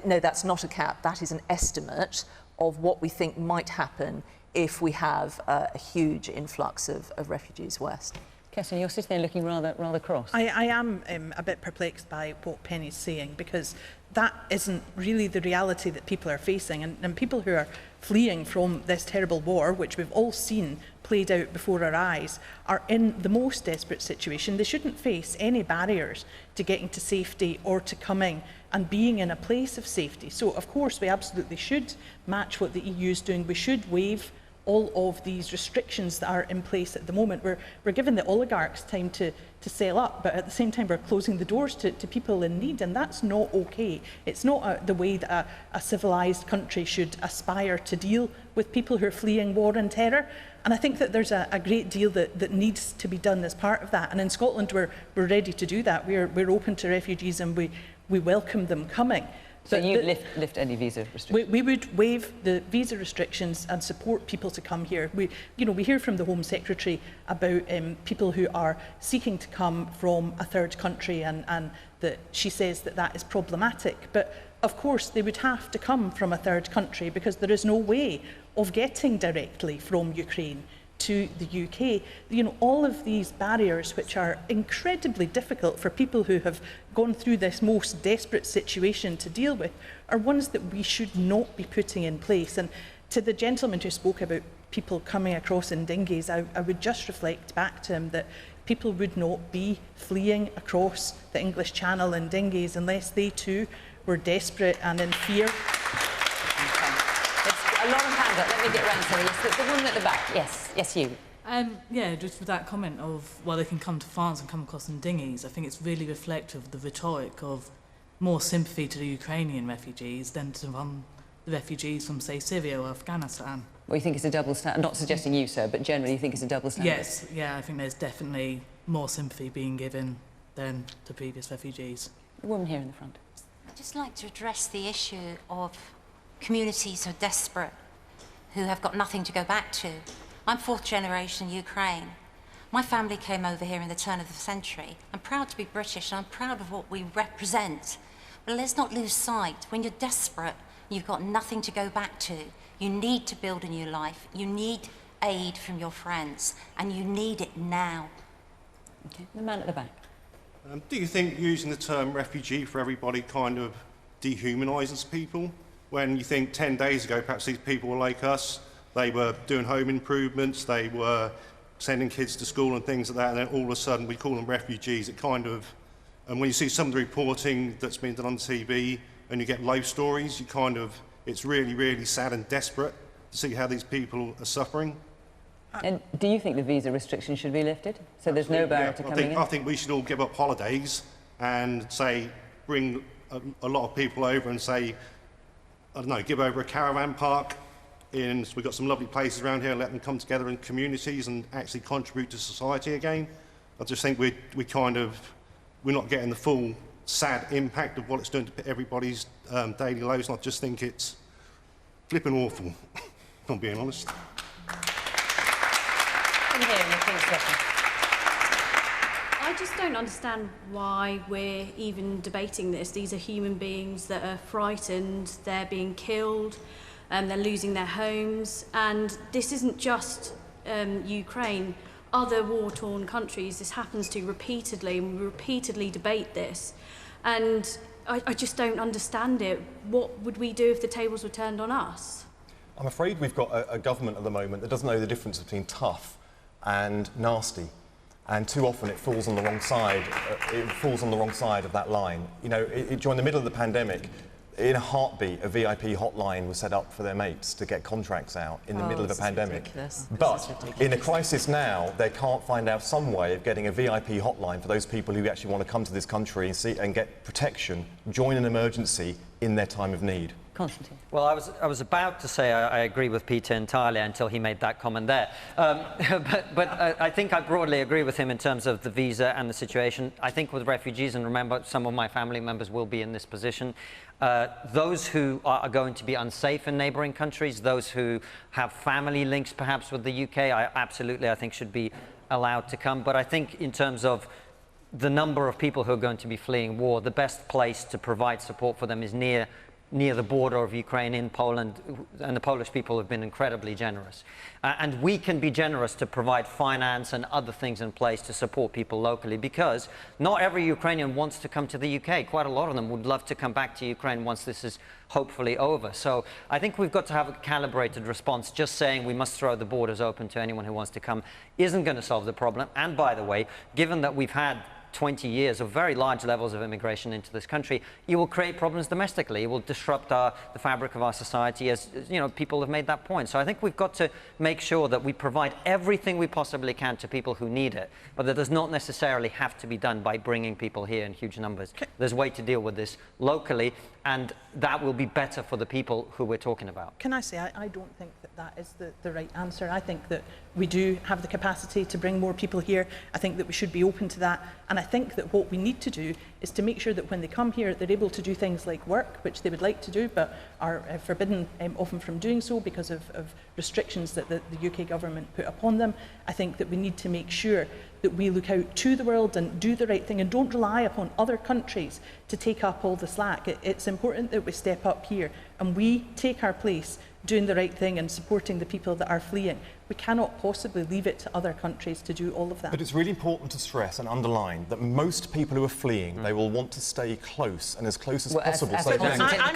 No, that's not a cap. That is an estimate of what we think might happen if we have a huge influx of refugees west. Kirsten, you're sitting there looking rather cross. I am a bit perplexed by what Penny's saying, because that isn't really the reality that people are facing. And people who are fleeing from this terrible war, which we've all seen played out before our eyes, are in the most desperate situation. They shouldn't face any barriers to getting to safety or to coming and being in a place of safety. So, of course, we absolutely should match what the EU is doing. We should waive all of these restrictions that are in place at the moment. We're giving the oligarchs time to sail up, but at the same time we're closing the doors to people in need, and that's not okay. It's not the way that a civilised country should aspire to deal with people who are fleeing war and terror. And I think that there's a great deal that needs to be done as part of that. And in Scotland we're ready to do that. We're open to refugees and we welcome them coming. So you'd lift any visa restrictions? We would waive the visa restrictions and support people to come here. We hear from the Home Secretary about people who are seeking to come from a third country, and that she says that is problematic. But of course they would have to come from a third country, because there is no way of getting directly from Ukraine to the UK. All of these barriers, which are incredibly difficult for people who have gone through this most desperate situation to deal with, are ones that we should not be putting in place. And to the gentleman who spoke about people coming across in dinghies, I would just reflect back to him that people would not be fleeing across the English Channel in dinghies unless they too were desperate and in fear. A lot of hands up. Let me get round to this. The woman at the back. Yes, you. Yeah, just with that comment of, well, they can come to France and come across in dinghies, I think it's really reflective of the rhetoric of more sympathy to the Ukrainian refugees than to the refugees from, say, Syria or Afghanistan. Well, you think it's a double standard? Not suggesting you, sir, but generally you think it's a double standard? Yes, yeah, I think there's definitely more sympathy being given than to previous refugees. The woman here in the front. I'd just like to address the issue of communities who are desperate, who have got nothing to go back to. I'm 4th generation Ukraine. My family came over here in the turn of the century. I'm proud to be British, and I'm proud of what we represent. But let's not lose sight. When you're desperate, you've got nothing to go back to. You need to build a new life. You need aid from your friends, and you need it now. Okay, the man at the back. Do you think using the term refugee for everybody kind of dehumanises people? When you think 10 days ago, perhaps these people were like us, they were doing home improvements, they were sending kids to school and things like that, and then all of a sudden we call them refugees. It kind of, and when you see some of the reporting that's been done on TV and you get life stories, you kind of, it's really, really sad and desperate to see how these people are suffering. And do you think the visa restrictions should be lifted? So there's no barrier to coming in? I think we should all give up holidays and say, bring a lot of people over and say, I don't know, give over a caravan park. So we've got some lovely places around here, let them come together in communities and actually contribute to society again. I just think we're not getting the full sad impact of what it's doing to everybody's daily lives, and I just think it's flipping awful, if I'm being honest. I just don't understand why we're even debating this. These are human beings that are frightened, they're being killed, they're losing their homes, and this isn't just Ukraine. Other war-torn countries, this happens to repeatedly, and we repeatedly debate this. And I just don't understand it. What would we do if the tables were turned on us? I'm afraid we've got a government at the moment that doesn't know the difference between tough and nasty. And too often it falls on the wrong side. It falls on the wrong side of that line. You know, during the middle of the pandemic, in a heartbeat, a VIP hotline was set up for their mates to get contracts out in the middle of a pandemic. But in a crisis now, they can't find out some way of getting a VIP hotline for those people who actually want to come to this country and see and get protection, join an emergency in their time of need. Konstantin. Well, I was about to say I agree with Peter entirely until he made that comment there. But I think I broadly agree with him in terms of the visa and the situation. I think with refugees, and remember, some of my family members will be in this position, those who are going to be unsafe in neighbouring countries, those who have family links perhaps with the UK, I think should be allowed to come. But I think in terms of the number of people who are going to be fleeing war, the best place to provide support for them is near the border of Ukraine in Poland, and the Polish people have been incredibly generous. And we can be generous to provide finance and other things in place to support people locally, because not every Ukrainian wants to come to the UK. Quite a lot of them would love to come back to Ukraine once this is hopefully over. So I think we've got to have a calibrated response. Just saying we must throw the borders open to anyone who wants to come isn't going to solve the problem. And by the way, given that we've had 20 years of very large levels of immigration into this country, it will create problems domestically. It will disrupt the fabric of our society, as you know, people have made that point. So I think we've got to make sure that we provide everything we possibly can to people who need it, but that does not necessarily have to be done by bringing people here in huge numbers. There's a way to deal with this locally, and that will be better for the people who we're talking about. Can I say, I don't think that is the right answer. I think that we do have the capacity to bring more people here. I think that we should be open to that. And I think that what we need to do is to make sure that when they come here, they're able to do things like work, which they would like to do, but are forbidden often from doing so because of restrictions that the UK government put upon them. I think that we need to make sure that we look out to the world and do the right thing and don't rely upon other countries to take up all the slack. It's important that we step up here and we take our place doing the right thing and supporting the people that are fleeing. We cannot possibly leave it to other countries to do all of that. But it's really important to stress and underline that most people who are fleeing, they will want to stay close and as close as possible. I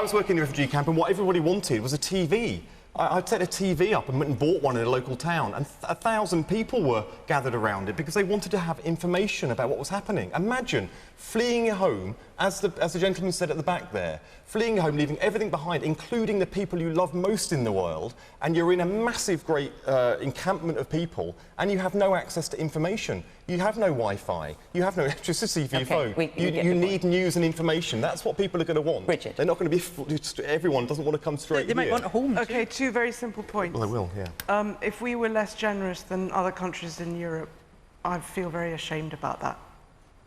was working in a refugee camp, and what everybody wanted was a TV. I'd set a TV up and went and bought one in a local town, and 1,000 people were gathered around it because they wanted to have information about what was happening. Imagine fleeing your home, as the gentleman said at the back there, fleeing your home, leaving everything behind, including the people you love most in the world, and you're in a massive, great encampment of people, and you have no access to information. You have no Wi-Fi. You have no electricity for your phone. You need news and information. That's what people are going to want. Bridget. They're not going to be... Everyone doesn't want to come straight here. They might want a home. OK, two very simple points. Well, they will, yeah. If we were less generous than other countries in Europe, I feel very ashamed about that.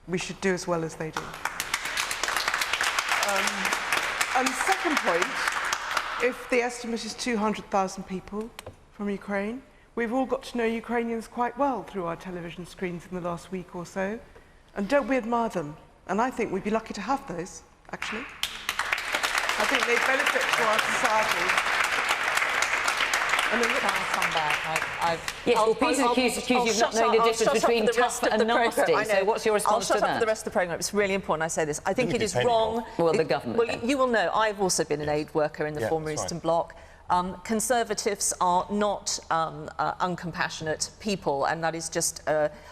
We should do as well as they do. And second point, if the estimate is 200,000 people from Ukraine, we've all got to know Ukrainians quite well through our television screens in the last week or so. And don't we admire them? And I think we'd be lucky to have those, actually. I think they benefit to our society. And then can I come back? Peter accused you of not knowing the difference between tough and nasty. So what's your response to that? I'll shut up for the rest of the programme. It's really important I say this. I think it is wrong. Well, the government. Well, you will know, I've also been an aid worker in the former Eastern Bloc. Conservatives are not uncompassionate people, and that is just...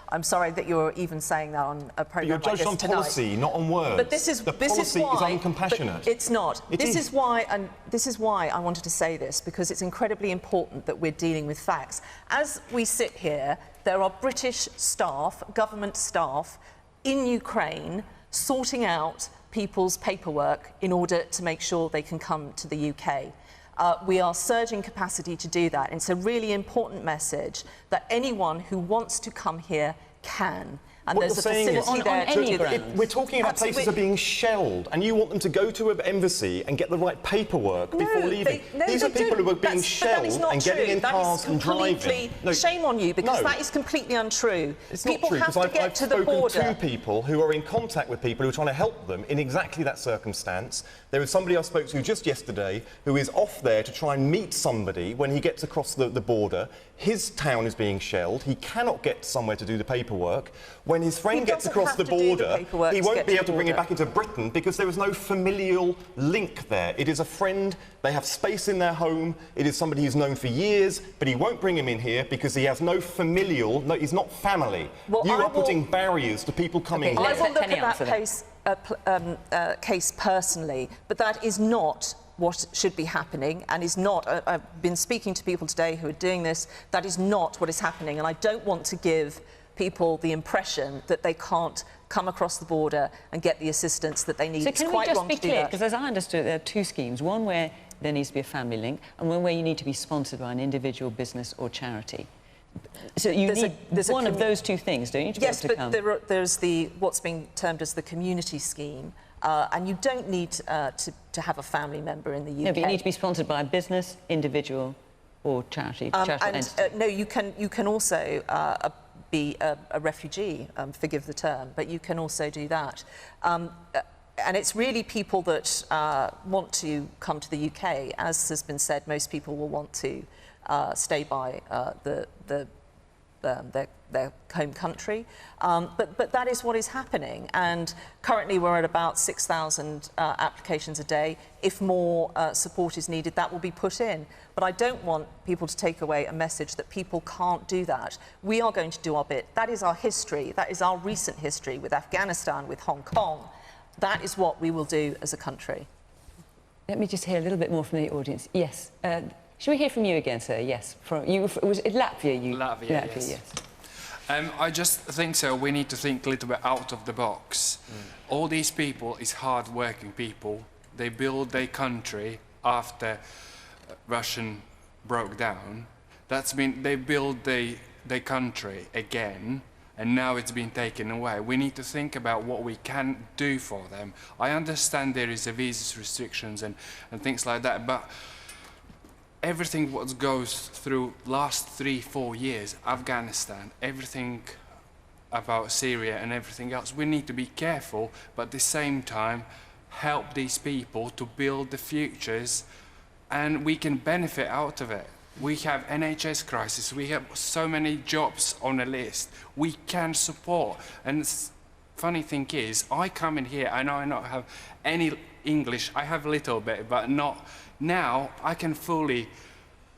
I'm sorry that you're even saying that on a programme like this tonight. You're judged on policy, not on words. But this is the policy is uncompassionate. It's not. This is why I wanted to say this, because it's incredibly important that we're dealing with facts. As we sit here, there are British staff, government staff, in Ukraine sorting out people's paperwork in order to make sure they can come to the UK. We are surging capacity to do that. And it's a really important message that anyone who wants to come here can. And what there's you're saying is, on any we're talking about places are being shelled, and you want them to go to an embassy and get the right paperwork before leaving. These are people who are being shelled and getting in cars and driving. No, shame on you, because that is completely untrue. It's people not true, have because to get I've to the border. spoken to people who are in contact with people who are trying to help them in exactly that circumstance. There was somebody I spoke to just yesterday who is off there to try and meet somebody when he gets across the border. His town is being shelled. He cannot get somewhere to do the paperwork. When his friend gets across the border, he won't be able to bring him back into Britain because there is no familial link there. It is a friend, they have space in their home, it is somebody he's known for years, but he won't bring him in here because he has no familial, he's not family. Well, you are putting barriers to people coming here. I will look at that case personally, but that is not what should be happening, and is not, I've been speaking to people today who are doing this, that is not what is happening, and I don't want to give people the impression that they can't come across the border and get the assistance that they need. So it's can we quite just wrong be to do clear, that. because as I understood it, there are two schemes, one where there needs to be a family link, and one where you need to be sponsored by an individual business or charity. So you need one of those two things, don't you, to be able to come? Yes, but there's what's being termed as the community scheme, and you don't need to have a family member in the UK. No, but you need to be sponsored by a business, individual, or charity. No, you can also be a refugee, forgive the term, but you can also do that. And it's really people that want to come to the UK. As has been said, most people will want to stay by their home country. But that is what is happening. And currently we're at about 6,000 applications a day. If more support is needed, that will be put in. But I don't want people to take away a message that people can't do that. We are going to do our bit. That is our history. That is our recent history with Afghanistan, with Hong Kong. That is what we will do as a country. Let me just hear a little bit more from the audience. Yes. Should we hear from you again, sir? Yes. From you, was it Latvia? Latvia, yes. I just think so. We need to think a little bit out of the box. All these people is hard-working people. They build their country after Russian broke down. That's mean they build their country again, and now it's been taken away. We need to think about what we can do for them. I understand there is a visa restrictions and things like that, but everything what goes through last 3-4 years, Afghanistan, everything about Syria and everything else, we need to be careful, but at the same time help these people to build the futures, and we can benefit out of it. We have NHS crisis, we have so many jobs on the list, we can support. And the funny thing is, I come in here and I not have any English, I have a little bit, but not. Now I can fully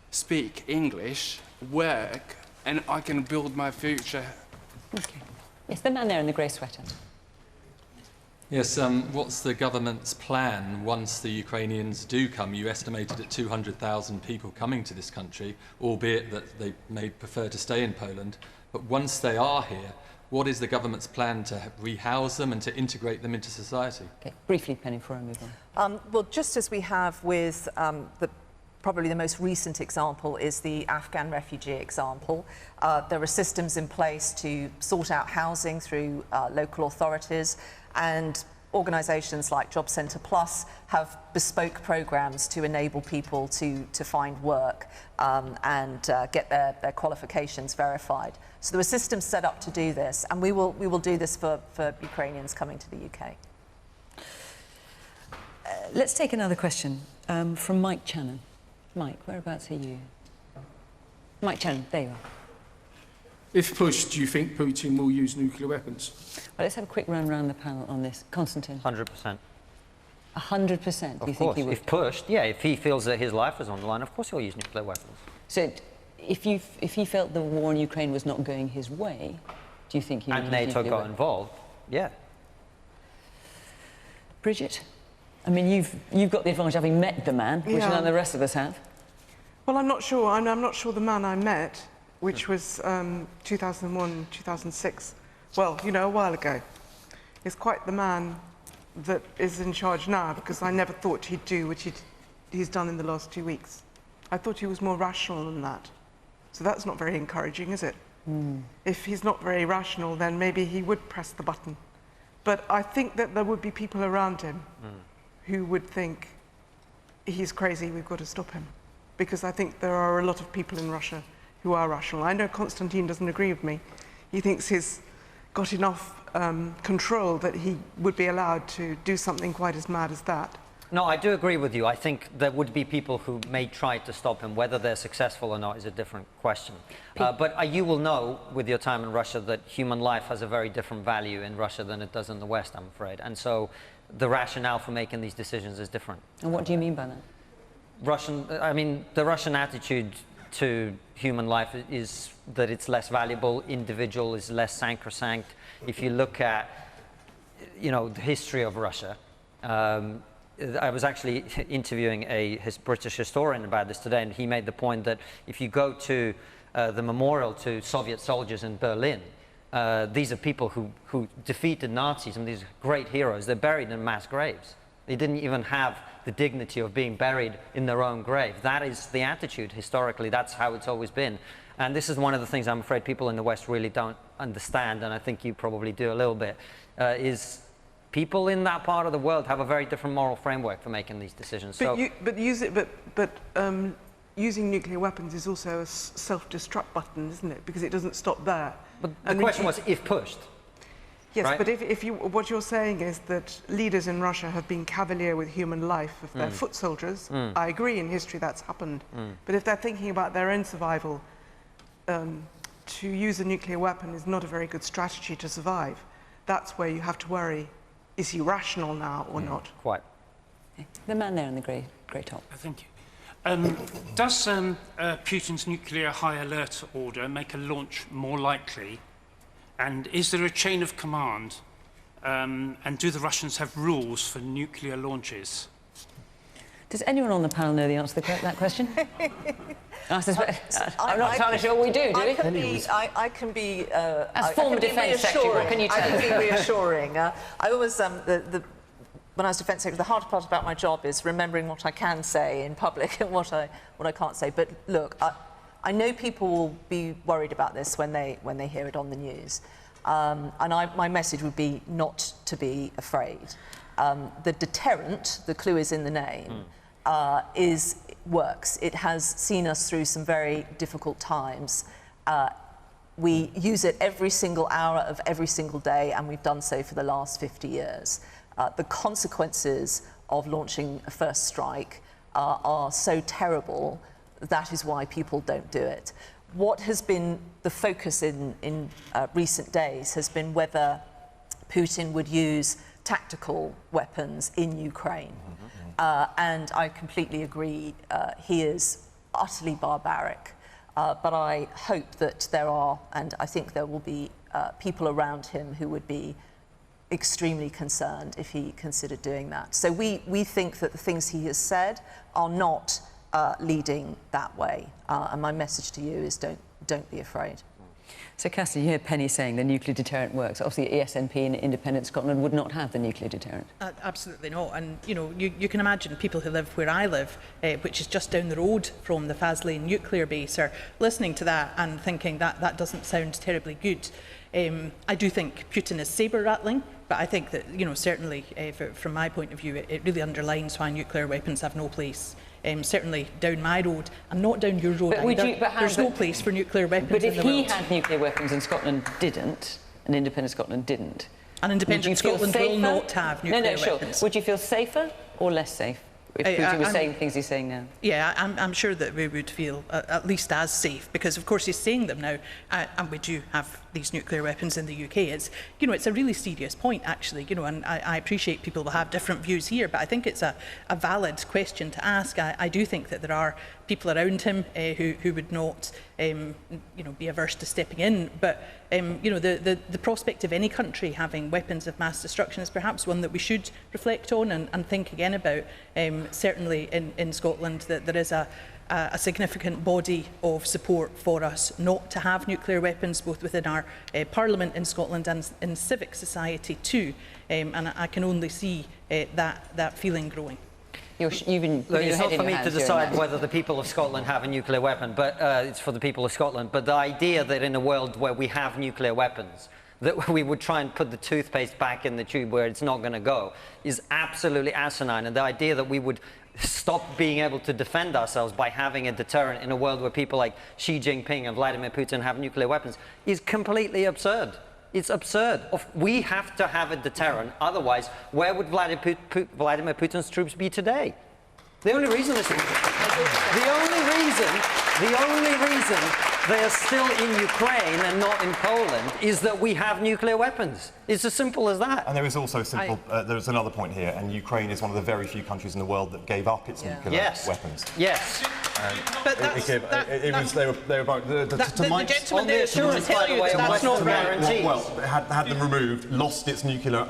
speak English, work, and I can build my future. Okay. Yes, the man there in the grey sweater. Yes, what's the government's plan once the Ukrainians do come? You estimated at 200,000 people coming to this country, albeit that they may prefer to stay in Poland. But once they are here, what is the government's plan to rehouse them and to integrate them into society? Okay, briefly, Penny, before I move on. Well, just as we have with probably the most recent example is the Afghan refugee example. There are systems in place to sort out housing through local authorities, and organisations like Job Centre Plus have bespoke programmes to enable people to find work and get their qualifications verified. So there are systems set up to do this, and we will do this for Ukrainians coming to the UK. Let's take another question from Mike Channon. Mike, whereabouts are you? Mike Channon, there you are. If pushed, do you think Putin will use nuclear weapons? Well, let's have a quick run around the panel on this. Konstantin? 100%. 100%, do you think he would? If pushed, yeah, if he feels that his life is on the line, of course he'll use nuclear weapons. So if he felt the war in Ukraine was not going his way, do you think he would use nuclear weapons? And NATO got involved, yeah. Bridget? I mean, you've got the advantage of having met the man, which none of the rest of us have. Well, I'm not sure. I'm not sure the man I met, which was 2001, 2006, well, you know, a while ago, is quite the man that is in charge now, because I never thought he'd do what he'd he's done in the last 2 weeks. I thought he was more rational than that. So that's not very encouraging, is it? If he's not very rational, then maybe he would press the button. But I think that there would be people around him who would think, he's crazy, we've got to stop him. Because I think there are a lot of people in Russia who are rational. I know Konstantin doesn't agree with me. He thinks he's got enough control that he would be allowed to do something quite as mad as that. No, I do agree with you. I think there would be people who may try to stop him. Whether they're successful or not is a different question. But you will know, with your time in Russia, that human life has a very different value in Russia than it does in the West, I'm afraid. And so the rationale for making these decisions is different. And what do you mean by that? The Russian attitude to human life is that it's less valuable, individual is less sacrosanct. If you look at, the history of Russia, I was actually interviewing a British historian about this today, and he made the point that if you go to the memorial to Soviet soldiers in Berlin, these are people who defeated Nazis, and these great heroes. They're buried in mass graves. They didn't even have the dignity of being buried in their own grave. That is the attitude historically. That's how it's always been. And this is one of the things I'm afraid people in the West really don't understand, and I think you probably do a little bit, is people in that part of the world have a very different moral framework for making these decisions. But using nuclear weapons is also a self-destruct button, isn't it? Because it doesn't stop there. But the question was if pushed. Yes, right? but what you're saying is that leaders in Russia have been cavalier with human life of their foot soldiers. I agree, in history that's happened. But if they're thinking about their own survival, to use a nuclear weapon is not a very good strategy to survive. That's where you have to worry. Is he rational now or not? Quite. The man there in the grey top. Thank you. Does Putin's nuclear high alert order make a launch more likely? And is there a chain of command? And do the Russians have rules for nuclear launches? Does anyone on the panel know the answer to that question? I'm not entirely sure we do we? I can be... As former Defence Secretary, what can you tell us? I can be reassuring. I always... when I was Defence Secretary, the hard part about my job is remembering what I can say in public and what I can't say. But look, I know people will be worried about this when they hear it on the news. And my message would be not to be afraid. The deterrent, the clue is in the name, works. It has seen us through some very difficult times. We use it every single hour of every single day, and we've done so for the last 50 years. The consequences of launching a first strike are so terrible. That is why people don't do it. What has been the focus in recent days has been whether Putin would use tactical weapons in Ukraine. And I completely agree, he is utterly barbaric. But I hope that there are, and I think there will be, people around him who would be extremely concerned if he considered doing that. So we think that the things he has said are not leading that way. And my message to you is don't be afraid. So, Cassie, you hear Penny saying the nuclear deterrent works. Obviously, ESNP in independent Scotland would not have the nuclear deterrent. Absolutely not. And, you can imagine people who live where I live, which is just down the road from the Faslane nuclear base, are listening to that and thinking that doesn't sound terribly good. I do think Putin is sabre-rattling, but I think that, certainly from my point of view, it really underlines why nuclear weapons have no place. Certainly down my road and not down your road either. There's no place for nuclear weapons But in if the he world. had nuclear weapons and Scotland didn't, and independent Scotland didn't, and independent Scotland will not have nuclear weapons. Would you feel safer or less safe if Putin was saying things he's saying now? Yeah, I'm sure that we would feel at least as safe, because of course he's saying them now, and we do have these nuclear weapons in the UK. It's it's a really serious point, actually. And I appreciate people will have different views here, but I think it's a valid question to ask. I do think that there are people around him who would not be averse to stepping in, but the prospect of any country having weapons of mass destruction is perhaps one that we should reflect on and think again about. Certainly in Scotland, that there is a significant body of support for us not to have nuclear weapons, both within our Parliament in Scotland and in civic society too, and I can only see that feeling growing. You've been putting your It's head not for in me your to hands, decide Fiona. whether the people of Scotland have a nuclear weapon, but it's for the people of Scotland. But the idea that in a world where we have nuclear weapons, that we would try and put the toothpaste back in the tube where it's not going to go is absolutely asinine. And the idea that we would stop being able to defend ourselves by having a deterrent in a world where people like Xi Jinping and Vladimir Putin have nuclear weapons is completely absurd. It's absurd. We have to have a deterrent. Otherwise, where would Vladimir Putin's troops be today? The only reason they are still in Ukraine and not in Poland is that we have nuclear weapons. It's as simple as that. And there is also there's another point here, and Ukraine is one of the very few countries in the world that gave up its nuclear weapons. Yes. But they were about the gentleman there is going to tell you that that's not guaranteed. Well, had them removed, lost its nuclear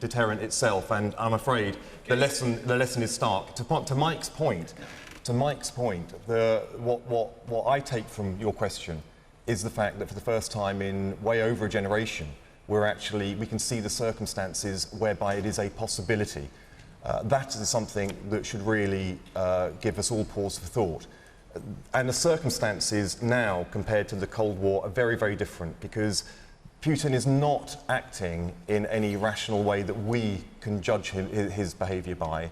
deterrent itself, and I'm afraid the lesson is stark. To Mike's point, what I take from your question is the fact that for the first time in way over a generation, we can see the circumstances whereby it is a possibility. That is something that should really give us all pause for thought. And the circumstances now, compared to the Cold War, are very, very different, because Putin is not acting in any rational way that we can judge his behaviour by.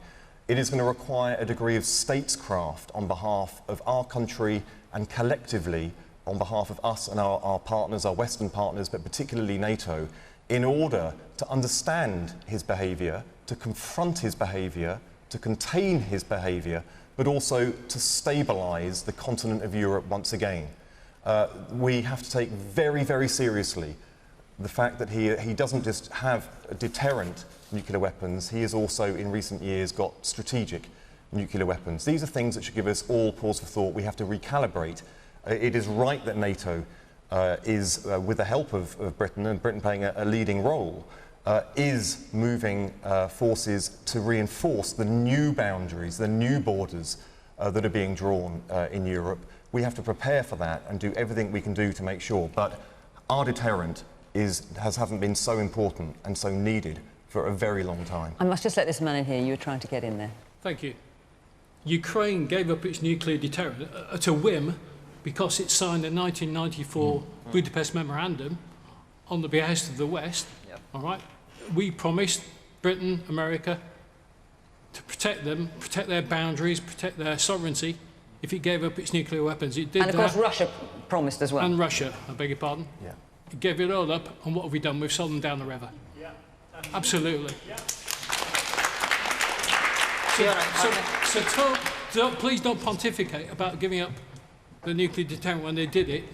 It is going to require a degree of statescraft on behalf of our country and collectively on behalf of us and our partners, our Western partners, but particularly NATO, in order to understand his behaviour, to confront his behaviour, to contain his behaviour, but also to stabilise the continent of Europe once again. We have to take very, very seriously the fact that he doesn't just have a deterrent nuclear weapons, he has also in recent years got strategic nuclear weapons. These are things that should give us all pause for thought. We have to recalibrate. It is right that NATO is, with the help of Britain, and Britain playing a leading role, is moving forces to reinforce the new boundaries, the new borders that are being drawn in Europe. We have to prepare for that and do everything we can do to make sure. But our deterrent hasn't been so important and so needed for a very long time. I must just let this man in here. You were trying to get in there. Thank you. Ukraine gave up its nuclear deterrent at a whim because it signed the 1994 Budapest Memorandum on the behest of the West. Yep. All right? We promised Britain, America, to protect them, protect their boundaries, protect their sovereignty if it gave up its nuclear weapons. It did that. And of course Russia promised as well. And Russia, I beg your pardon. Yeah. It gave it all up, and what have we done? We've sold them down the river. Yeah. Absolutely. Yeah. So please don't pontificate about giving up the nuclear deterrent when they did it,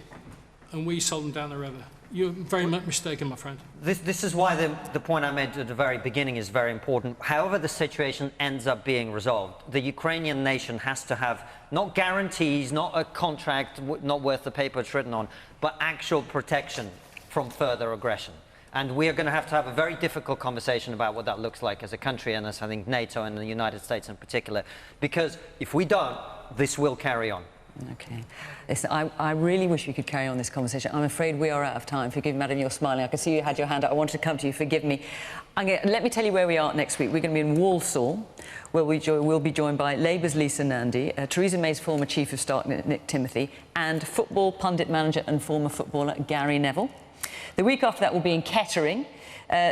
and we sold them down the river. You're very much mistaken, my friend. This is why the point I made at the very beginning is very important. However the situation ends up being resolved, the Ukrainian nation has to have not guarantees, not a contract not worth the paper it's written on, but actual protection from further aggression. And we are going to have a very difficult conversation about what that looks like as a country, and as I think NATO and the United States in particular, because if we don't, this will carry on. Okay. Listen, I really wish we could carry on this conversation. I'm afraid we are out of time. Forgive me, madam, you're smiling. I can see you had your hand up. I wanted to come to you. Forgive me. Let me tell you where we are next week. We're going to be in Walsall, where we'll be joined by Labour's Lisa Nandy, Theresa May's former Chief of Staff, Nick Timothy, and football pundit manager and former footballer Gary Neville. The week after that will be in Kettering.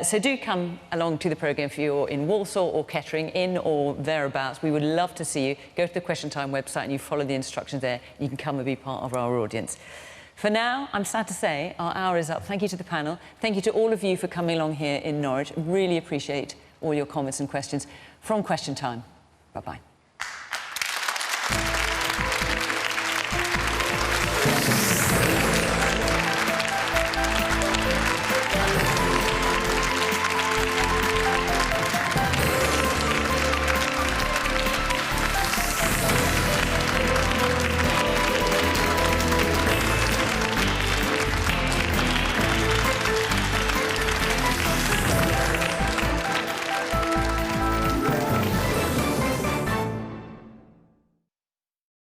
So do come along to the programme if you're in Walsall or Kettering, in or thereabouts. We would love to see you. Go to the Question Time website and you follow the instructions there. You can come and be part of our audience. For now, I'm sad to say our hour is up. Thank you to the panel. Thank you to all of you for coming along here in Norwich. Really appreciate all your comments and questions. From Question Time, bye-bye.